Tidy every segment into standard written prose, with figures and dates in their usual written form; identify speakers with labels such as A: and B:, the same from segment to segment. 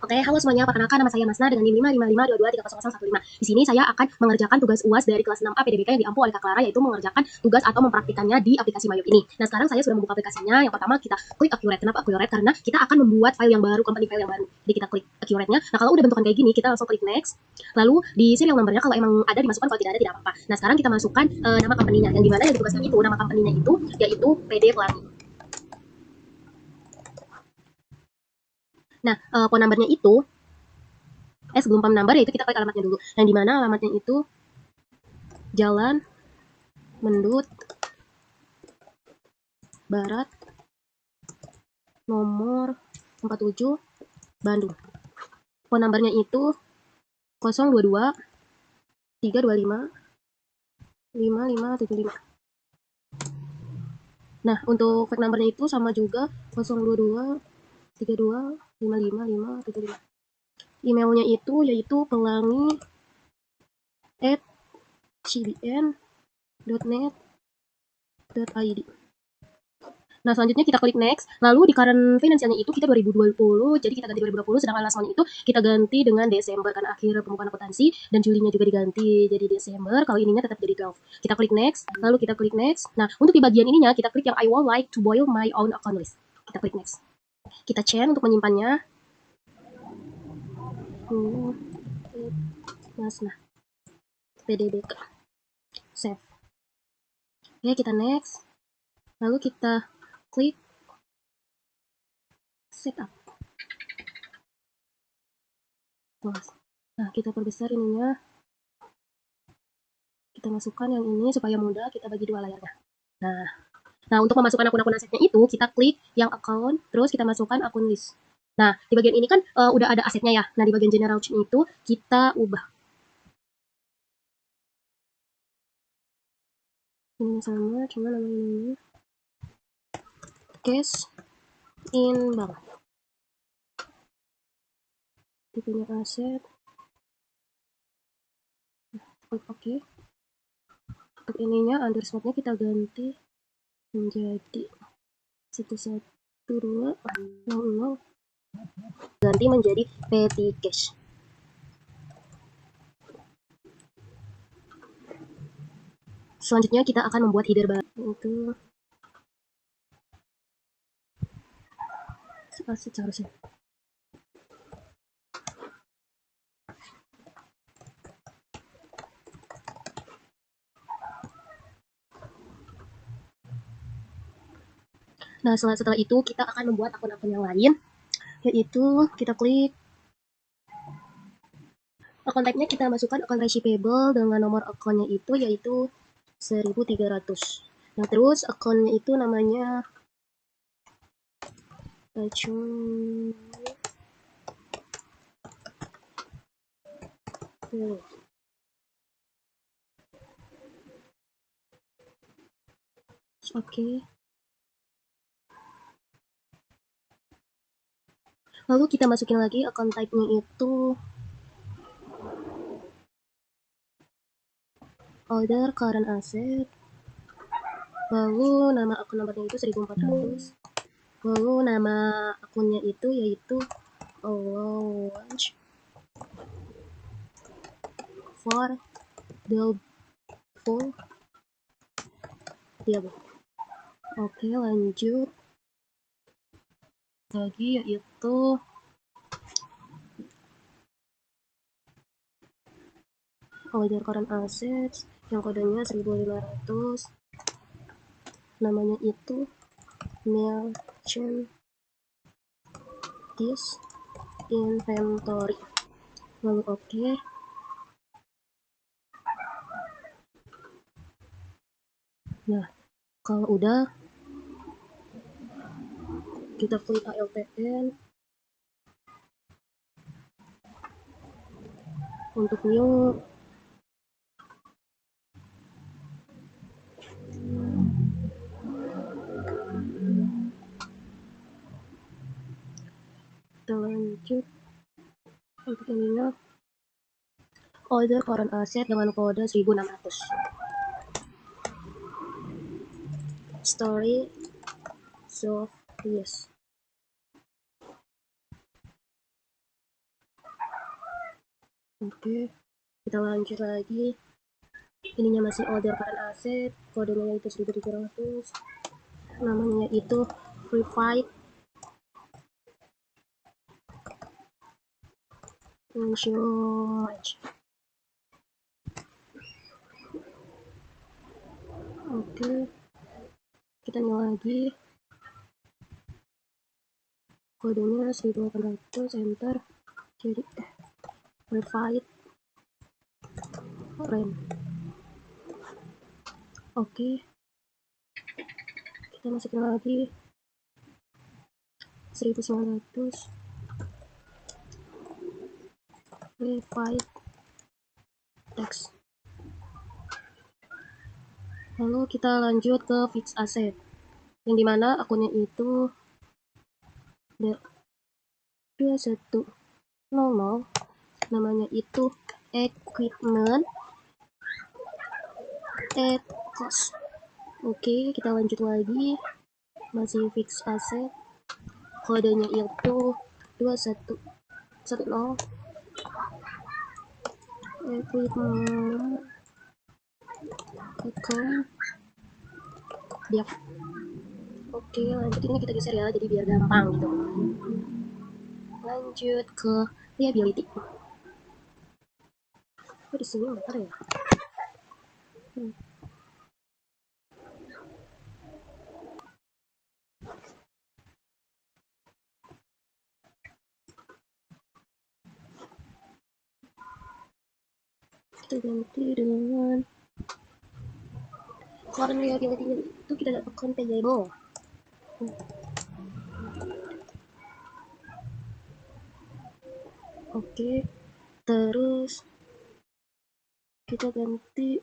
A: Oke, halo semuanya, perkenalkan nama saya Masna dengan NIM 55552230015. Di sini saya akan mengerjakan tugas UAS dari kelas 6A PDBK yang diampu oleh Kak Clara, yaitu mengerjakan tugas atau mempraktikannya di aplikasi Mayop ini. Nah, sekarang saya sudah membuka aplikasinya. Yang pertama kita klik accurate. Kenapa accurate? Karena kita akan membuat file yang baru, company file yang baru. Jadi kita klik accurate-nya. Nah, kalau udah bentukan kayak gini, kita langsung klik next. Lalu di serial numbernya kalau emang ada dimasukkan, kalau tidak ada tidak apa-apa. Nah, sekarang kita masukkan nama company-nya. Yang dimana yang ditugaskan itu, nama company-nya itu yaitu PD Pelangi. Nah, phone number-nya itu sebelum PAM number yaitu kita klik alamatnya dulu. Yang dimana alamatnya itu Jalan Mendut Barat nomor 47 Bandung. Phone numbernya itu 022 325 5575. Nah, untuk fax numbernya itu sama juga 022 32 55 575. Emailnya itu yaitu pelangi@cbn.net.id. Nah, selanjutnya kita klik next. Lalu di current finansialnya itu kita 2020, jadi kita ganti 2020, sedangkan last month itu kita ganti dengan Desember karena akhir pembukaan akuntansi, dan Julinya juga diganti jadi Desember. Kalau ininya tetap jadi 12. Kita klik next, lalu kita klik next. Nah, untuk di bagian ininya kita klik yang I would like to boil my own account list. Kita klik next. Kita chain untuk menyimpannya. Nah, PDBK. Save. Oke, kita next. Lalu kita klik setup. Nah, kita perbesar ininya. Kita masukkan yang ini supaya mudah, kita bagi dua layarnya. Nah, untuk memasukkan akun-akun asetnya itu, kita klik yang account, terus kita masukkan akun list. Nah, di bagian ini kan udah ada asetnya ya. Nah, di bagian general sheet itu kita ubah. Ini sama, cuma namanya ini cash in bank. Tipenya aset. Klik OK. Untuk ininya underscore-nya kita ganti menjadi 11200, ganti menjadi petty cash. Selanjutnya kita akan membuat header baru. Itu seharusnya. Nah, setelah itu kita akan membuat akun-akun yang lain, yaitu kita klik akun type-nya, kita masukkan akun receivable dengan nomor akunnya itu yaitu 1300. Nah, terus akunnya itu namanya Oke. Lalu kita masukin lagi akun type-nya itu order current asset. Lalu nama akun nomornya itu 1400. Lalu nama akunnya itu yaitu allowance for doubtful debt. Oke, lanjut lagi yaitu order current assets yang kodenya 1500. Namanya itu merchant this inventory. Lalu oke. Nah, kalau udah kita klik ALTN untuk new. Kita lanjut untuk ininya order current asset dengan kode 1600. Story so yes. Oke, kita lanjut lagi. Ininya masih order current asset, kodenya itu 1700, namanya itu free fight insurance. Oke, kita nyala lagi, kodenya 1800, enter. Jadi free fight rent. Oke, kita masukin lagi 1900 free fight text. Lalu kita lanjut ke fixed asset, yang dimana akunnya itu 2100, namanya itu equipment at cost. Oke, kita lanjut lagi, masih fixed asset, kodenya itu 2110, equipment account dia. Oke, lanjut, ini kita geser ya, jadi biar gampang gitu. Lanjut ke liability. Kok di sini nggak ada ya? Kita ganti dengan current liability itu kita dapat account payable. Oke, terus kita ganti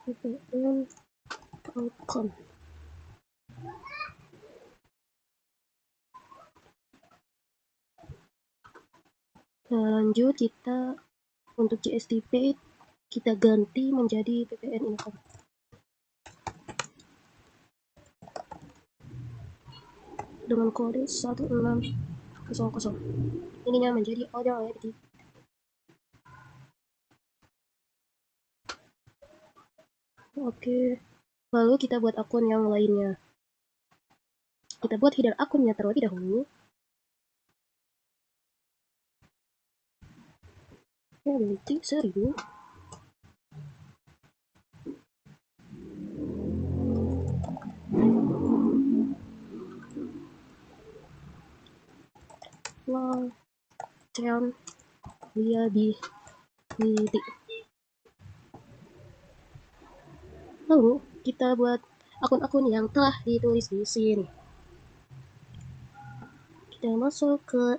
A: PPN outcome. Lanjut, kita untuk GST paid kita ganti menjadi PPN income dengan kode 1600. Ininya menjadi order liability. Oke, lalu kita buat akun yang lainnya. Kita buat header akunnya terlebih dahulu. Liability 1000. Long term liability. Lalu kita buat akun-akun yang telah ditulis di sini. Kita masuk ke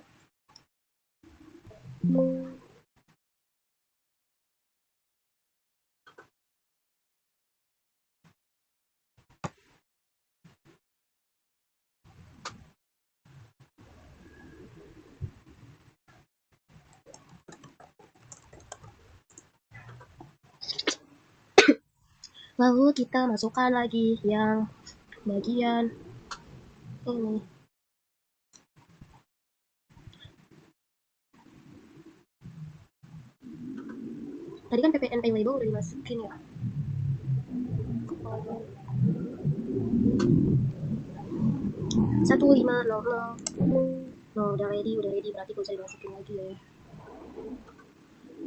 A: lalu kita masukkan lagi yang bagian ini. Tadi kan PPN pay label udah dimasukin ya. 1500. Oh, udah ready, berarti gak usah dimasukin lagi ya.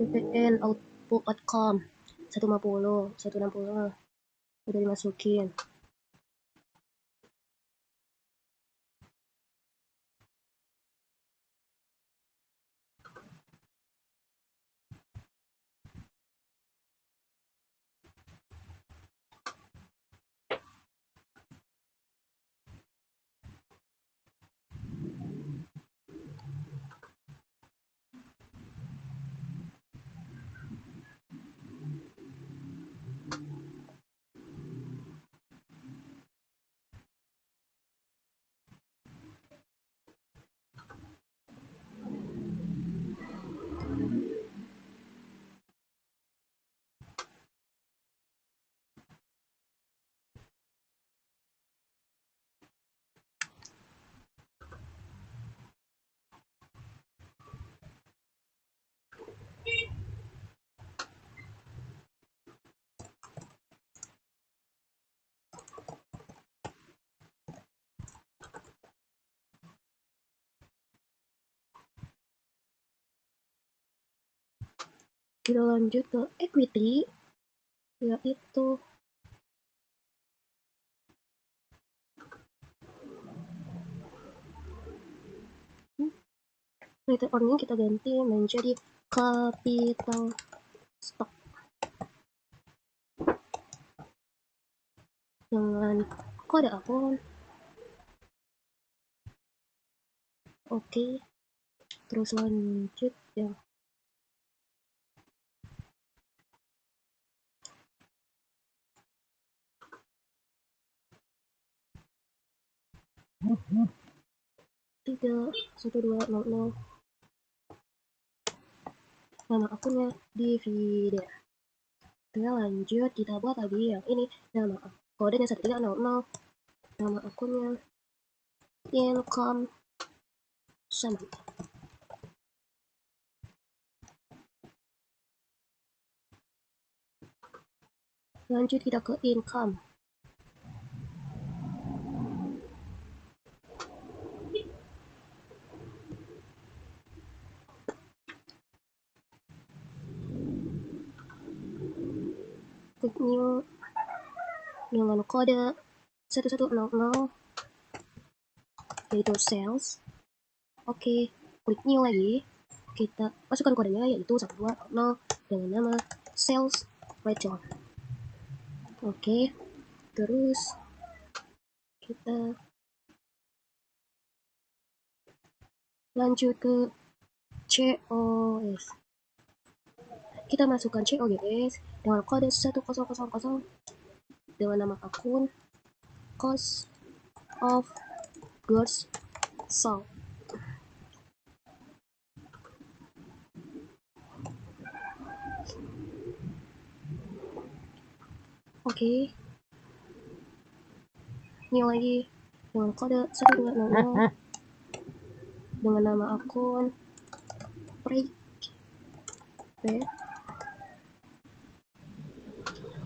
A: PPN output.com 150, 160 udah dimasukin. Kita lanjut ke equity, yaitu return earning kita ganti menjadi capital stock dengan kode akun. Oke, terus lanjut ya. Tiga satu dua nol nama akunnya dividen. Kita lanjut, kita buat lagi yang ini, nama kodenya 1300, nama akunnya income sama. Lanjut kita ke income. Klik new dengan kode 1100 yaitu sales. Oke, klik new lagi. Kita masukkan kodenya yaitu 1200 dengan nama sales Rachel. Oke, terus kita lanjut ke COS. Kita masukkan COGS dengan kode 1000 dengan nama akun cost of goods sold. Oke, ini lagi dengan kode 1200 dengan nama akun break.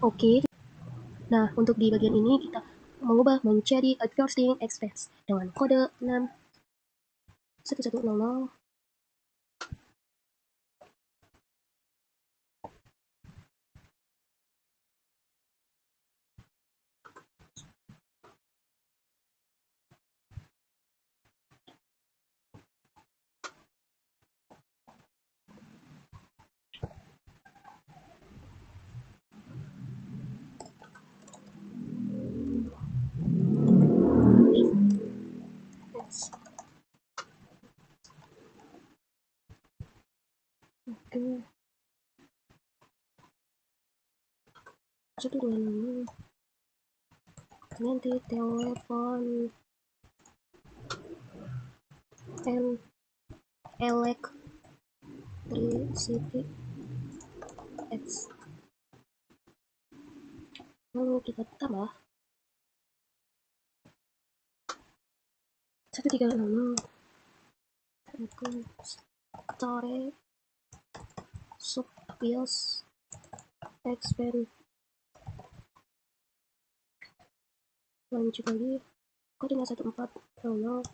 A: Oke, nah untuk di bagian ini kita mengubah menjadi advertising expense dengan kode 61100. Oke, 126 nanti telepon and electricity X. Lalu kita tambah 1300 tarik subbias expand. Lanjut lagi kodenya 1400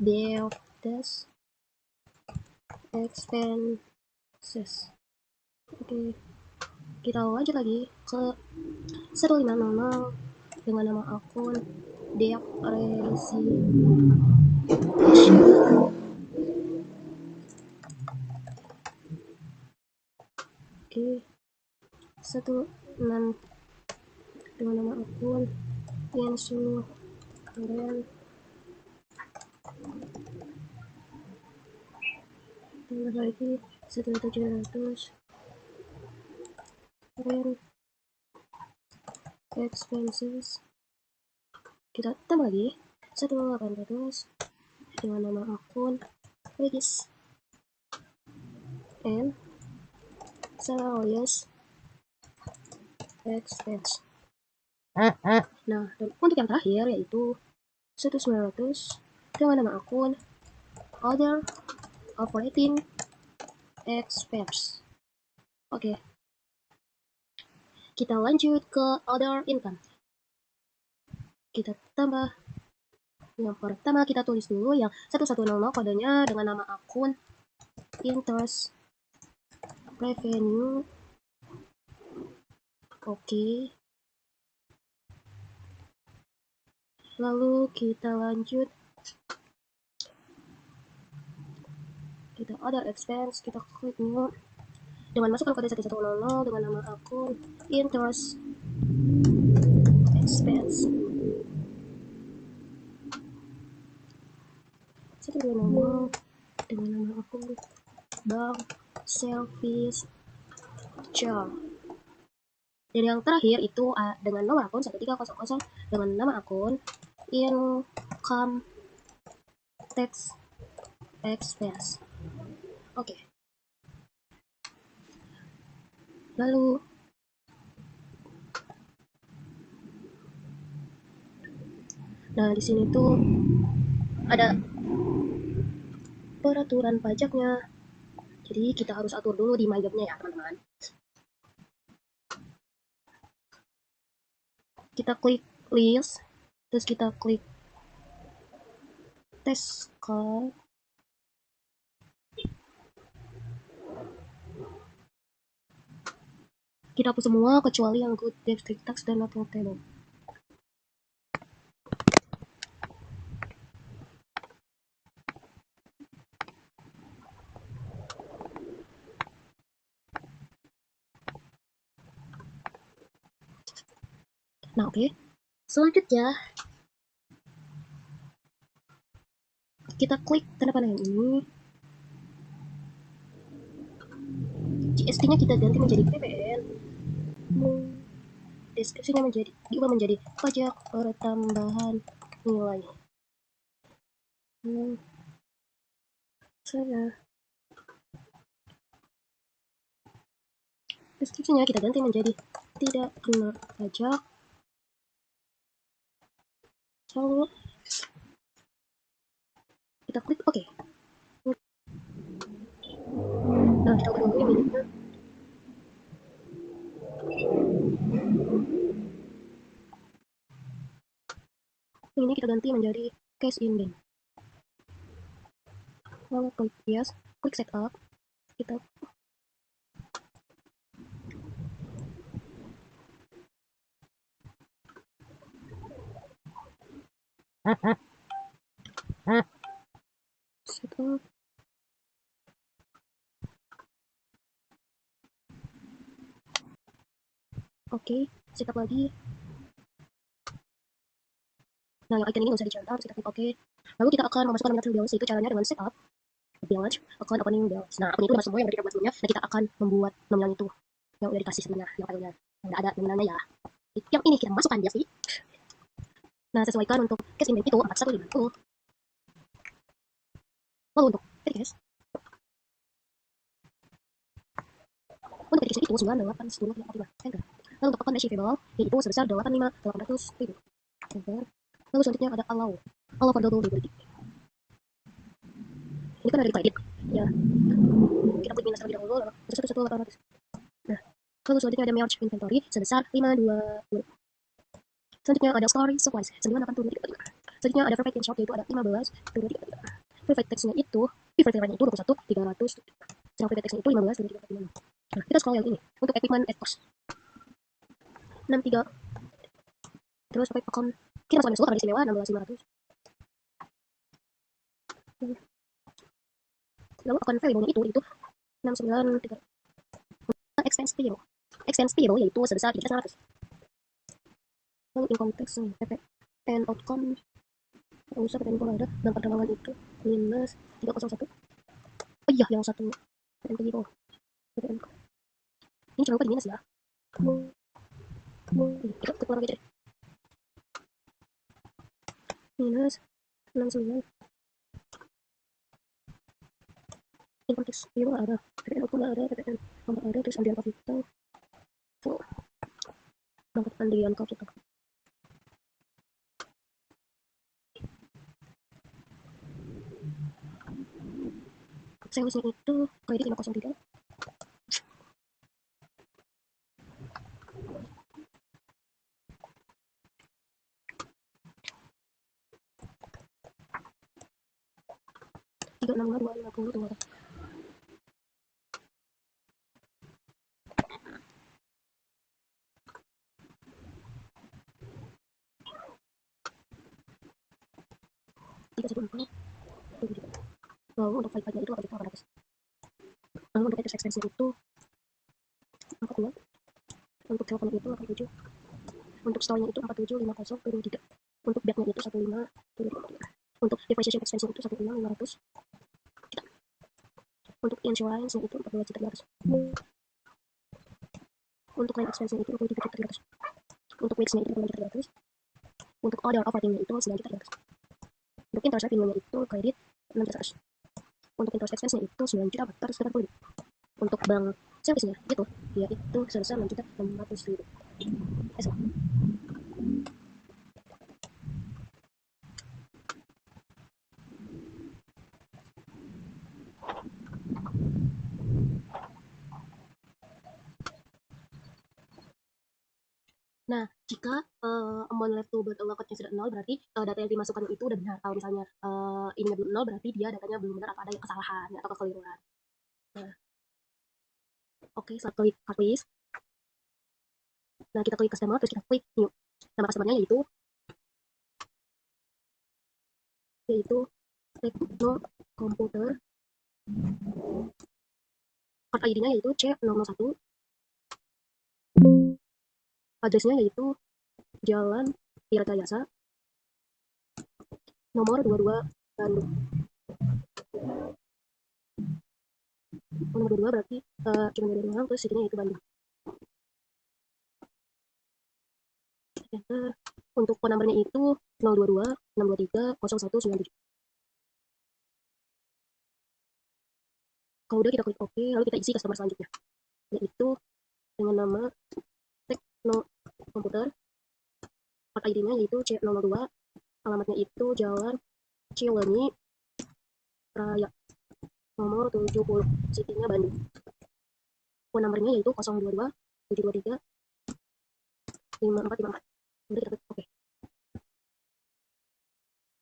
A: build dash expenses. Oke, kita lanjut lagi ke 1500 dengan nama akun debt resolution. Oke, 16 dengan nama akun Yansu Keren. Tambah lagi 1700 Keren expenses. Kita tambah lagi 1800 dengan nama akun Regis and Salarius expense. Nah, dan untuk yang terakhir yaitu 1900 dengan nama akun other operating expense. Oke, kita lanjut ke other income. Kita tambah Yang pertama kita tulis dulu yang 1100 kodenya dengan nama akun interest revenue. Oke. Lalu kita lanjut. Kita other expense, kita klik new. Dengan masukkan kode 1100 dengan nama akun interest expense. 120 dengan nama akun bank service charge. Dan yang terakhir itu dengan nomor akun 1300 dengan nama akun income tax expense. Oke. Lalu di sini tuh ada peraturan pajaknya. Jadi kita harus atur dulu di MyJobnya ya, teman-teman. Kita klik list, terus kita klik tax card. Kita hapus semua kecuali yang good district tax dan not notable. Nah, oke. Selanjutnya kita klik tanda panah yang ini. GST-nya kita ganti menjadi PPN. Deskripsinya diubah menjadi pajak pertambahan nilai. Deskripsinya kita ganti menjadi tidak kena pajak. Lalu kita klik OK. Nah, kita ubah dulu ini. Ini kita ganti menjadi cash in bank. Lalu klik yes, klik setup. Kita setup. Oke, setup lagi. Nah, yang icon ini nggak usah dicentang, kita klik OK. Lalu kita akan memasukkan nominal balance, itu caranya dengan setup balance, account opening balance. Nah, akun itu udah semua yang kita buat sebelumnya. Nah, kita akan membuat nominal itu yang udah dikasih sebelumnya, yang filenya udah ada nominalnya ya. Yang ini kita masukkan dia sih. Nah, sesuaikan untuk cash in bank itu 4150. Lalu untuk petty cash, itu 981045. Enter. Lalu untuk account receivable yaitu sebesar 85.800.000. Enter. Lalu selanjutnya ada allow for double liability. Ini kan ada kredit ya, kita klik minus terlebih dahulu, lalu 11.800. Nah, lalu selanjutnya ada merge inventory sebesar 520. Selanjutnya ada story supplies 982. Selanjutnya ada perfect in shop yaitu ada 15.233. Perfect text-nya itu perfect rate-nya itu 21.300. Sedang perfect text-nya itu 15.345. Nah, kita scroll yang ini untuk equipment at cost 63. Terus pakai account kita masukkan karena istimewa 16.500. Lalu account variable-nya itu 69.300. Expense payable yaitu sebesar 300. Lalu income tax PPN outcome nggak usah, PPN kalau ada, dan perdagangan itu minus 301. Oh iya, yang satu PPN payable, PPN ini jangan lupa di minus ya. Kita keluar lagi deh, minus 69. Income tax payable nggak ada, PPN outcome nggak ada, PPN nggak ada, terus ambil capital full berangkat pendirian capital. Salesnya itu kredit 503. 23, 65, 2, 50, tunggu. Tiga, 1, 4, 23. Lalu untuk fight-nya itu apa kita 800. Lalu untuk interest expense itu 42. Untuk teleponnya itu 87. Untuk store-nya itu 47, 50, 23. Untuk bed-nya itu 15, 23. Untuk depreciation expense itu 16, 500. Untuk insurance itu 14 juta 300. Untuk claim expense itu 23 juta 300. Untuk wage-nya itu 2 juta 300. Untuk order operating-nya itu 9 juta 300. Untuk interest revenue-nya itu kredit 6 juta 100. Untuk interest expense-nya itu 9 juta 480. Untuk bank service-nya itu yaitu sebesar 6 juta 600.000. Nah, jika amount left to but allocate-nya sudah 0, berarti data yang dimasukkan itu udah benar. Kalau misalnya ini belum 0, berarti dia datanya belum benar atau ada kesalahan atau kekeliruan. Nah, oke, setelah klik card list, nah kita klik customer, terus kita klik new. Nama customer-nya yaitu Tekno Komputer. Card ID-nya yaitu C001. Address-nya yaitu Jalan Tirta Yasa, nomor 22 Bandung. Nomor 22 berarti cuma 22 doang, terus city-nya yaitu Bandung. Untuk phone number-nya itu 022 623 0197. Kalau udah kita klik OK, lalu kita isi customer selanjutnya, yaitu dengan nama Tekno Komputer. Part ID-nya yaitu C002, alamatnya itu Jalan Cileunyi Raya, nomor 70, city-nya Bandung. Phone number-nya yaitu 022 723 5454. Udah kita klik OK.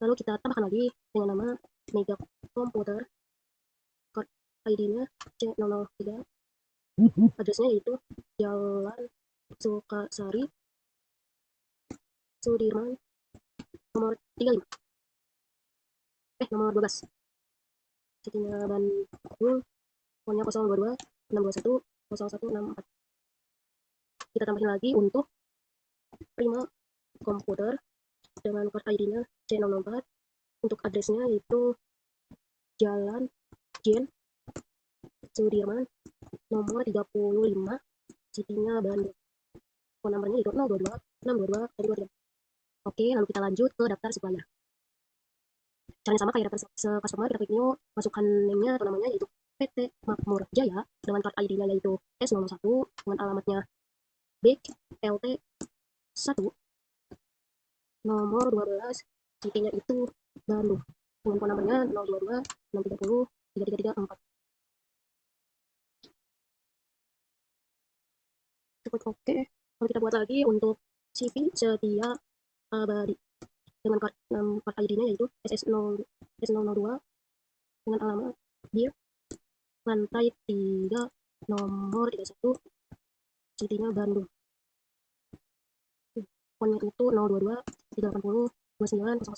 A: Lalu kita tambahkan lagi dengan nama Mega Komputer. Card ID-nya C003. Address-nya yaitu Jalan Sukasari, Sudirman, nomor 35. Nomor 12. City-nya Bandung. Phone-nya 022 621 0164. Kita tambahin lagi untuk Prima Komputer dengan card ID-nya C004. Untuk address-nya yaitu Jalan Jen Sudirman, nomor 35, city-nya Bandung. Phone number-nya itu 022 622 23. Oke, lalu kita lanjut ke daftar supplier. Caranya sama kayak daftar customer, kita klik new, masukkan name-nya atau namanya yaitu PT Makmur Jaya dengan card ID-nya yaitu S01 dengan alamatnya BLT 1, nomor 12, city-nya itu Bandung. Dengan phone number-nya 022 630 3334. Cukup oke. Lalu kita buat lagi untuk CV setia abadi dengan card ID-nya yaitu SS002 dengan alamat di lantai 3 nomor 31, city-nya Bandung. Phone-nya itu 022 380 2900.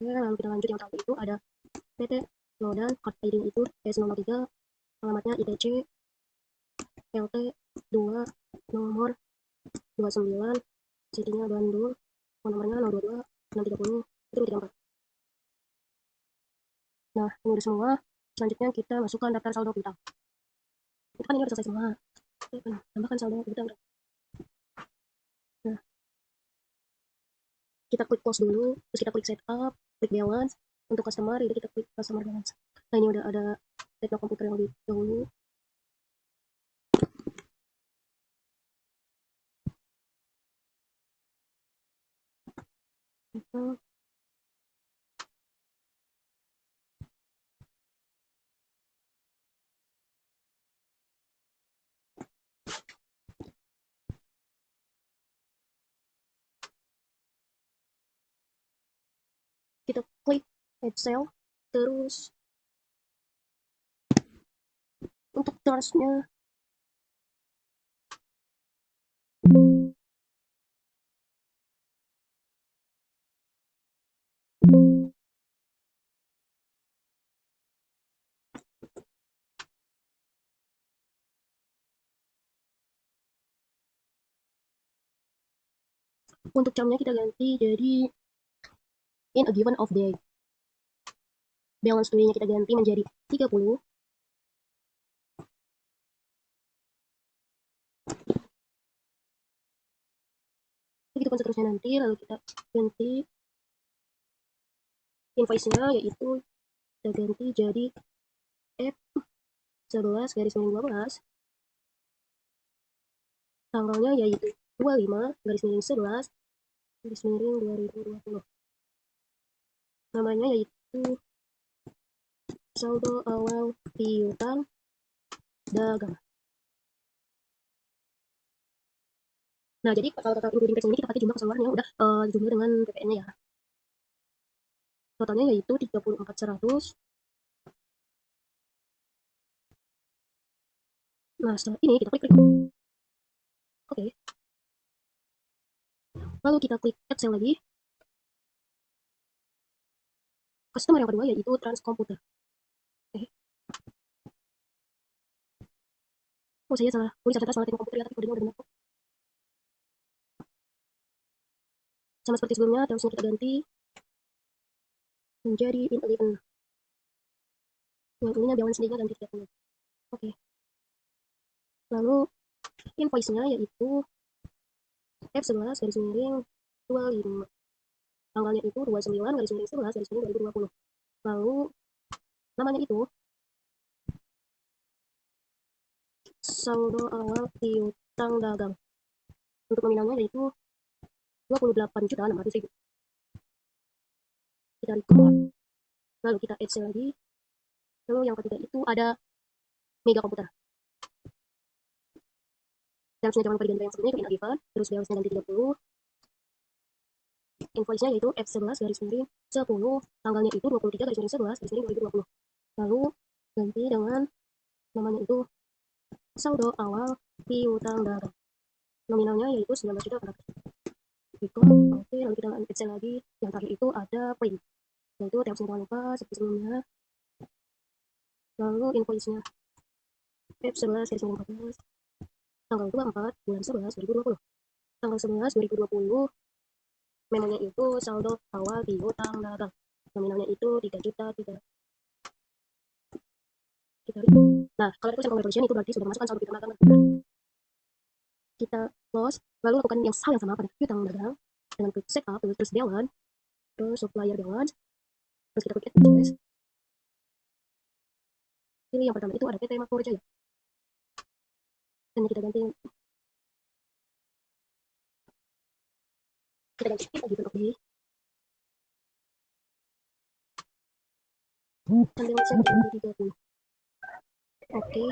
A: Oke, lalu kita lanjut yang terakhir itu ada PT Lodan, card ID-nya itu S03, alamatnya ITC LT 2 nomor 29, city-nya Bandung. Phone nomornya 022 630 itu 34. Nah, ini udah semua. Selanjutnya kita masukkan daftar saldo piutang. Itu kan ini udah selesai semua. Tambahkan saldo piutang. Nah, kita klik close dulu, terus kita klik setup, klik balance. Untuk customer, jadi kita klik customer balance. Nah, ini udah ada Tekno Komputer yang lebih dahulu. Kita klik Excel, terus Untuk charge-nya untuk jamnya kita ganti jadi in a given of day. Balance day-nya kita ganti menjadi 30. Begitu pun seterusnya nanti, lalu kita ganti invoice-nya, yaitu kita ganti jadi F11 garis miring 12. Tanggalnya yaitu 25 garis miring 11 garis miring 2020. Namanya yaitu saldo awal piutang dagang. Nah, jadi kalau total including tax ini kita pakai jumlah keseluruhan yang udah jumlah dengan PPN-nya ya. Totalnya yaitu 34.100. Nah, setelah ini kita klik. Oke. Lalu kita klik add cell lagi. Customer yang kedua yaitu Transkomputer. Oke. Oh, saya salah. Tulis atas malah komputer ya, tapi kodenya udah benar kok. Sama seperti sebelumnya, terusnya kita ganti menjadi in 11. Yang ininya balance day-nya ganti 30. Oke. Lalu invoice-nya yaitu F11 garis miring 25. Tanggalnya itu 29 garis miring 11 garis miring 2020. Lalu namanya itu saldo awal piutang dagang. Untuk nominalnya yaitu 28.600.000. Kita record. Lalu kita add cell lagi. Lalu yang ketiga itu ada Mega Komputer. Terusnya jangan lupa diganti yang sebelumnya ke given. Terus balance-nya ganti 30. Invoice-nya yaitu F11 garis miring 10. Tanggalnya itu 23 garis miring 11 garis miring 2020. Lalu ganti dengan namanya itu saldo awal piutang dagang. Nominalnya yaitu 19.400. Oke, lalu kita add cell lagi. Yang terakhir itu ada print. Yaitu terusnya jangan lupa seperti sebelumnya. Lalu invoice-nya F11 garis miring 14. Tanggal 24 bulan 11 2020. Tanggal 11 2020. Memonya itu saldo awal piutang dagang. Nominalnya itu 3 juta 3. Nah, kalau itu congratulations itu berarti sudah masukkan saldo piutang dagang. Kita close, lalu lakukan yang hal yang sama pada piutang dagang dengan klik set up, terus balance, terus supplier balance, terus kita klik add purchase. Pilih yang pertama itu ada PT Makmur Jaya. Dan kita ganti lagi untuk di sambil set 30. Oke,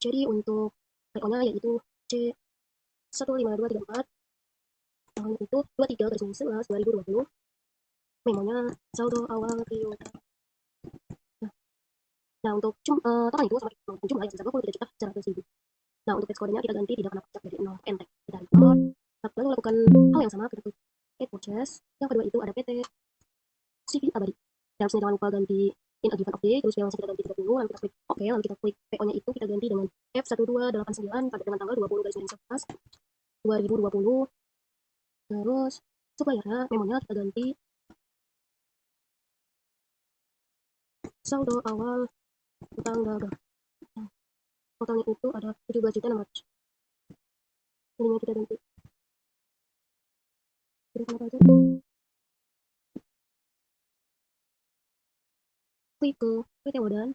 A: jadi untuk PO-nya yaitu C15234, tahun itu 23 garis miring 11 2020. Memonya saldo awal piutang. Nah, untuk total itu sama jumlah yang sebesar 23.100.000. Nah, untuk tax code-nya kita ganti tidak kena pajak dari 0 NTEC. Kita record, lalu lakukan hal yang sama, kita klik add purchase. Yang kedua itu ada PT CV Abadi. Terusnya jangan lupa ganti in a given of day, terus balance kita ganti 30, lalu kita klik OK, lalu kita klik PO-nya itu kita ganti dengan F1289 pada dengan tanggal 20 garis miring 11 2020. Terus supplier-nya, memonya kita ganti saldo awal utang dagang. Totalnya itu ada 17.600. Ininya kita ganti. Klik ke PT Wodan.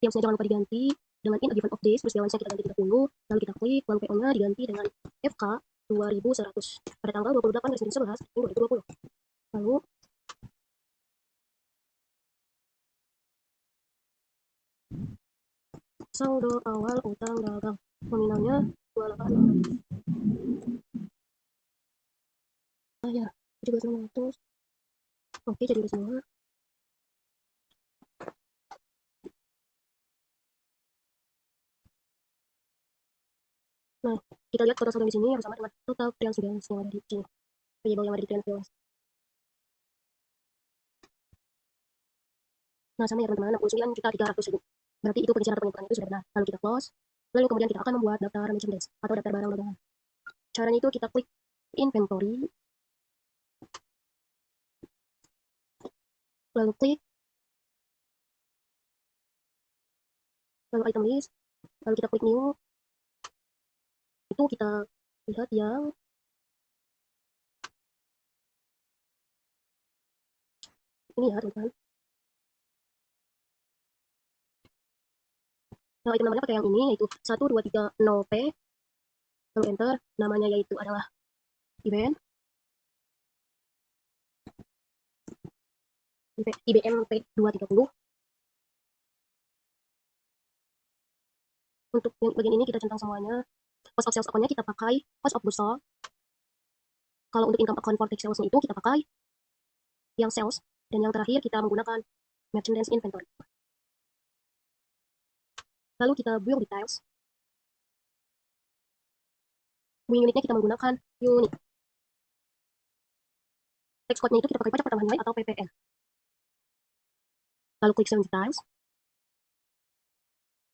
A: Yang jangan lupa diganti dengan in a given of days, terus balance-nya kita ganti 30, lalu kita klik, lalu PO-nya diganti dengan FK 2100 pada tanggal 28 garis miring 11 2020. Lalu saldo awal utang dagang, nominalnya 28.600. Ah ya, 17.600. Oke, jadi udah semua. Nah, kita lihat total saldo di sini harus sama dengan total trial balance yang ada di sini. Payable yang ada di trial balance. Nah, sama ya teman-teman, 69.300.000. Berarti itu penyisiran atau pengukuran itu sudah benar. Lalu kita close. Lalu kemudian kita akan membuat daftar merchandise atau daftar barang dagangan. Caranya itu kita klik inventory, lalu klik, lalu item list, lalu kita klik new. Itu kita lihat yang ini ya teman-teman. Nah, item namanya pakai yang ini yaitu 1230P. Lalu enter, namanya yaitu adalah event IBM P230. Untuk yang bagian ini kita centang semuanya. Cost of sales account-nya kita pakai cost of goods sold. Kalau untuk income account for tax sales-nya itu kita pakai yang sales. Dan yang terakhir kita menggunakan merchandise inventory. Lalu kita build details. Unitnya kita menggunakan unit. Tax code-nya itu kita pakai pajak pertambahan nilai atau PPN. Lalu klik selling details.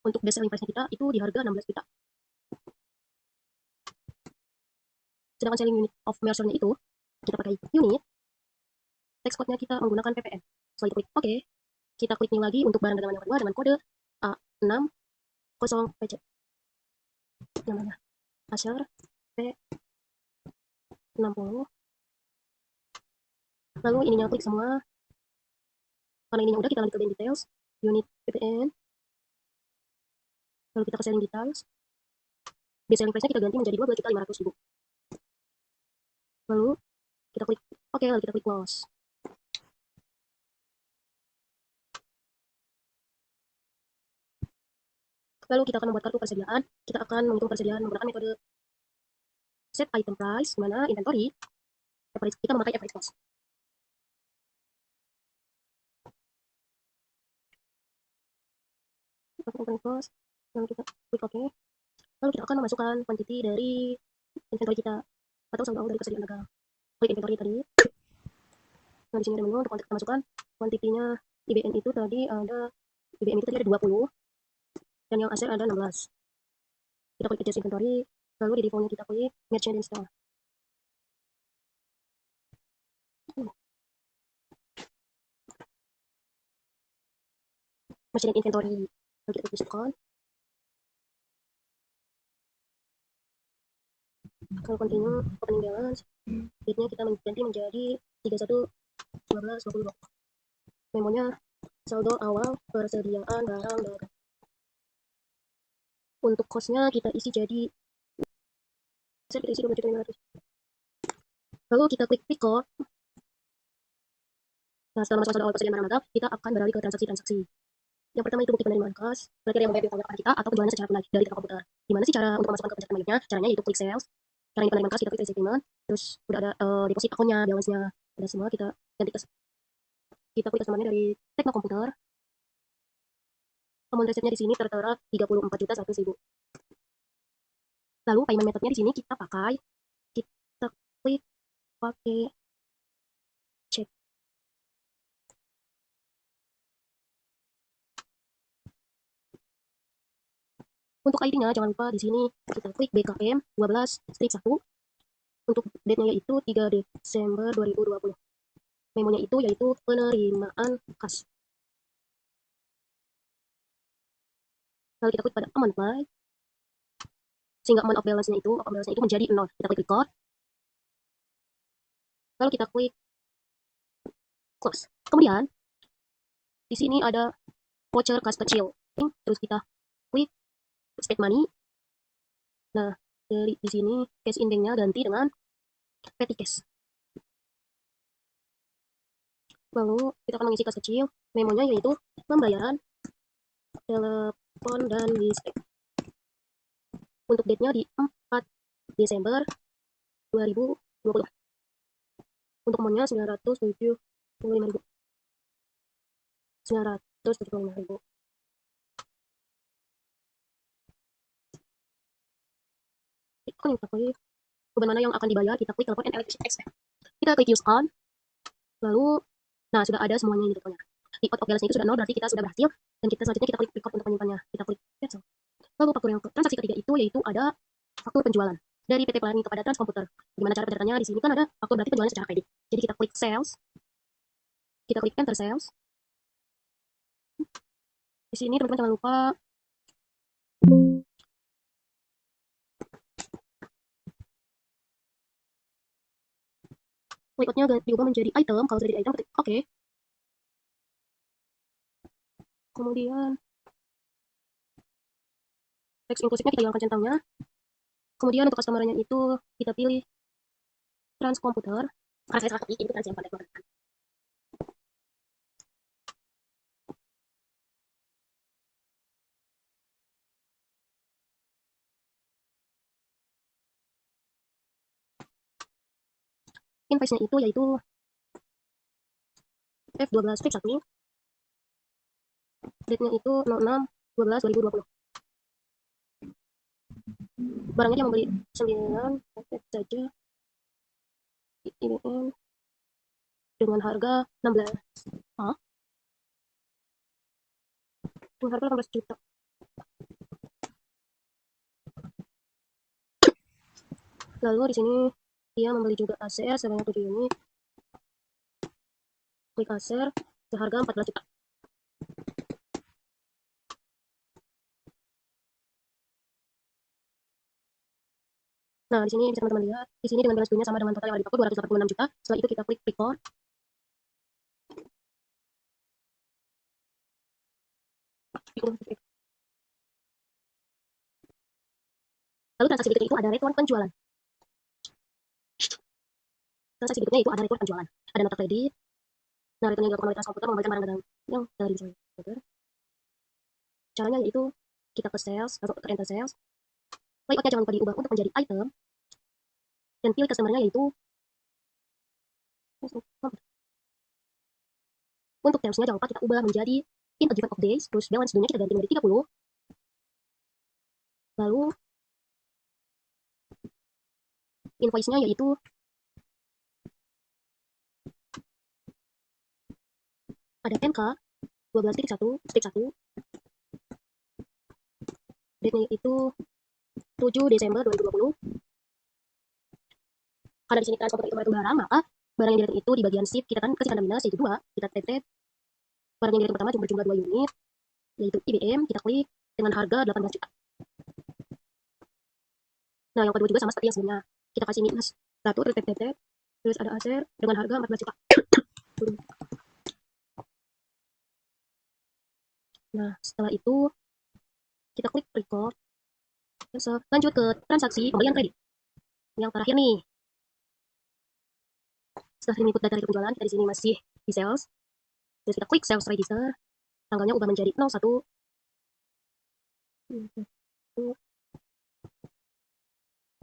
A: Untuk best selling price-nya kita itu di harga 16 juta. Sedangkan selling unit of measure-nya itu kita pakai unit. Tax code-nya kita menggunakan PPN. Setelah itu klik OK. Kita klik new lagi untuk barang dagangan yang kedua dengan kode A60PC. Namanya Acer P60. Lalu ininya klik semua. Karena ininya udah, kita lanjut ke bank details. Unit PPN. Lalu kita ke selling details. Base selling price-nya kita ganti menjadi 12.500.000. Lalu kita klik OK, lalu kita klik close. Lalu kita akan membuat kartu persediaan. Kita akan menghitung persediaan menggunakan metode set item price, di mana inventory kita memakai average cost. Average cost. Lalu kita klik OK. Lalu kita akan memasukkan quantity dari inventory kita atau saldo awal dari persediaan dagang. Klik inventory tadi. Nah, di sini ada menu untuk kita masukkan quantity-nya. IBM itu tadi ada 20 dan yang Acer ada 16. Kita klik adjust inventory, lalu di default-nya kita klik merchant install. Machine inventory, lalu kita klik diskon. Kalau continue opening balance, date-nya kita ganti menjadi 31/12/2020. Memonya saldo awal persediaan barang dagang. Untuk cost-nya kita isi jadi kita isi 12.500. Lalu kita klik record. Nah, setelah masuk saldo awal persediaan barang dagang, kita akan beralih ke transaksi-transaksi. Yang pertama itu bukti penerimaan kas, berarti yang membayar utang kita atau penjualannya secara tunai dari toko komputer. Gimana sih cara untuk memasukkan ke pencatatan miliknya? Caranya yaitu klik sales. Karena ini penerimaan kas, kita klik receipt payment. Terus udah ada deposit akunnya, balance-nya, ada semua, kita ganti ke kita klik customer-nya dari Tekno Komputer. Amount resetnya di sini tertera 34.100.000. Lalu payment method-nya di sini kita klik pakai cek. Untuk ID-nya jangan lupa di sini kita klik BKM 12-1. Untuk date-nya yaitu 3 Desember 2020. Memonya itu yaitu penerimaan kas. Lalu kita klik pada amount apply. Sehingga amount of balance-nya itu menjadi 0. Kita klik record. Lalu kita klik close. Kemudian di sini ada voucher kas kecil. Terus kita klik spend money. Nah, dari di sini cash indengnya ganti dengan petty cash. Lalu kita akan mengisi kas kecil. Memonya yaitu pembayaran telepon dan listrik. Untuk date-nya di 4 Desember 2020. Untuk amount-nya 975.000. 975.000. kita klik beban mana yang akan dibayar, kita klik telepon and electricity expense. Kita klik use on, lalu nah sudah ada semuanya ini detailnya. Record of balance itu sudah 0, berarti kita sudah berhasil, dan kita selanjutnya kita klik record untuk menyimpannya. Kita klik cancel. Lalu faktur yang transaksi ketiga itu yaitu ada faktur penjualan dari PT Planning kepada Transkomputer. Gimana cara pencatatannya? Di sini kan ada faktur berarti penjualan secara kredit. Jadi kita klik sales, kita klik enter sales. Di sini teman-teman jangan lupa layoutnya diubah menjadi item. Kalau sudah jadi item, ketik oke. Kemudian teks inklusifnya kita hilangkan centangnya. Kemudian untuk customer-nya itu kita pilih Transkomputer. Karena saya salah ketik, ini trans yang pada keluarkan. Invoice-nya itu yaitu F12 strip 1. Date-nya itu 06/12/2020. Barangnya dia membeli 9 paket saja. IBM dengan harga 16. Hah? Dengan harga 18 juta. Lalu di sini dia membeli juga ACR sebanyak 7 unit. Klik ACR seharga 14 juta. Nah, di sini bisa teman-teman lihat, di sini dengan balance due-nya sama dengan total yang ada di toko 286 juta. Setelah itu kita klik record. Lalu transaksi berikutnya itu ada return penjualan. Transaksi berikutnya itu ada return penjualan. Ada nota kredit. Nah, return yang dilakukan oleh Transkomputer mengembalikan barang-barang yang dari Transkomputer. Caranya yaitu kita ke sales, atau ke enter sales. Layoutnya jangan lupa diubah untuk menjadi item. Dan pilih customer-nya yaitu untuk termsnya jangan lupa kita ubah menjadi in a given of days, terus balance due-nya kita ganti menjadi 30. Lalu invoice-nya yaitu ada NK 12.1 strip 1. Date-nya itu 7 Desember 2020. Karena di sini Transkomputer itu barang, maka barang yang dilihat itu di bagian shift kita kan kasih tanda minus yaitu 2. Kita tab barang yang dilihat pertama cuma berjumlah 2 unit yaitu IBM, kita klik dengan harga 18 juta. Nah, yang kedua juga sama seperti yang sebelumnya. Kita kasih minus 1, terus tab terus ada ACR dengan harga 14 juta. Nah, setelah itu kita klik record. Terus lanjut ke transaksi pembelian kredit. Yang terakhir nih. Setelah input data dari penjualan, kita di sini masih di sales. Terus kita klik sales register. Tanggalnya ubah menjadi 01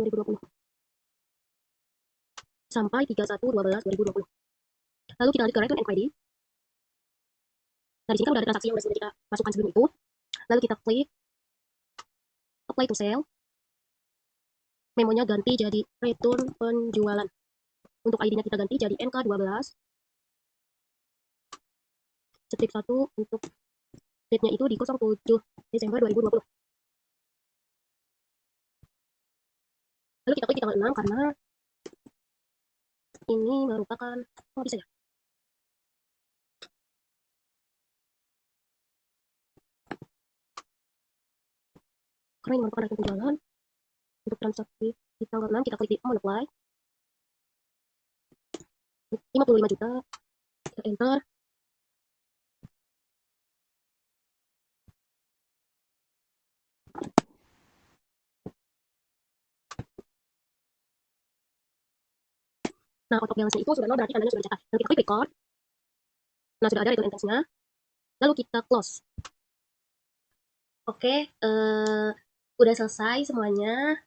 A: 2020 sampai 31/12/2020. Lalu kita lanjut ke return and credit. Nah, di sini kan udah ada transaksi yang sudah kita masukkan sebelum itu. Lalu kita klik apply to sale. Memonya ganti jadi return penjualan. Untuk ID-nya kita ganti jadi NK12 strip 1. Untuk date-nya itu di 07 Desember 2020. Lalu kita klik di tanggal 6 karena ini merupakan bisa ya. Karena ini merupakan return penjualan. Untuk transaksi di tanggal 6 kita klik di apply 55 juta. Kita enter. Nah, out of balance-nya itu sudah 0, berarti tandanya sudah dicatat. Dan kita klik record. Nah, sudah ada return entries-nya. Lalu kita close. Oke, udah selesai semuanya.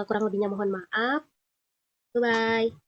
A: Kurang lebihnya mohon maaf. Bye-bye.